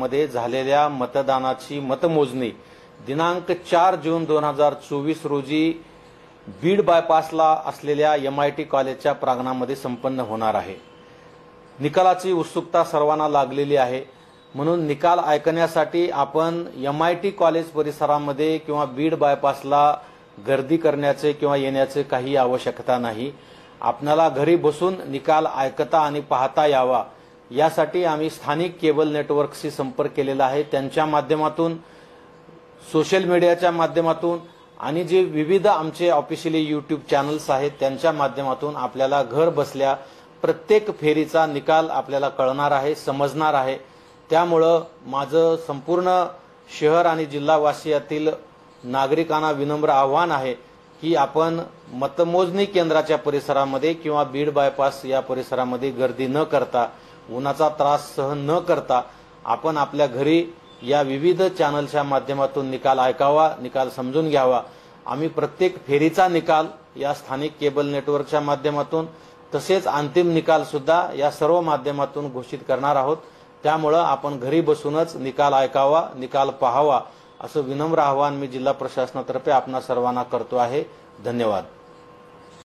परिसरामध्ये झालेल्या मतदानाची मतमोजणी दिनांक 4 जून 2024 रोजी बीड बायपासला असलेल्या MIT कॉलेजच्या प्रांगणामध्ये संपन्न होणार आहे। निकालाची उत्सुकता सर्वांना लागलेली आहे, म्हणून निकाल ऐकण्यासाठी आपण MIT कॉलेज परिसरामध्ये किंवा बीड बायपासला गर्दी करण्याचे किंवा येण्याचे काही आवश्यकता नाही। आपल्याला घरी बसून निकाल ऐकता आणि पाहता यावा यासाठी आम्ही स्थानिक केबल नेटवर्कशी संपर्क केलेला आहे। त्यांच्या माध्यमातून, सोशल मीडियाच्या माध्यमातून आणि जे विविध आमचे ऑफिशियली YouTube चॅनल्स आहेत त्यांच्या माध्यमातून आपल्याला घर बसल्या प्रत्येक फेरीचा निकाल आपल्याला कळणार आहे, समजणार आहे। त्यामुळे माझं संपूर्ण शहर आणि जिल्हावासियातील नागरिकांना विनम्र आव्हान आहे की आपण मतमोजणी केंद्राच्या परिसरामध्ये किंवा बीड बायपास या परिसरामध्ये गर्दी न करता, उन्हाचा त्रास सहन न करता आपण आपल्या घरी या विविध चॅनलच्या माध्यमातून निकाल ऐकावा, निकाल समजून घ्यावा। आम्ही प्रत्येक फेरीचा निकाल या स्थानिक केबल नेटवर्कच्या माध्यमातून तसेच अंतिम निकाल सुद्धा या सर्व माध्यमातून घोषित करणार आहोत। त्यामुळे आपण घरी बसूनच निकाल ऐकावा, निकाल पाहावा असं विनम्र आवाहन मी जिल्हा प्रशासनातर्फे आपणा सर्वांना करतो आहे। धन्यवाद।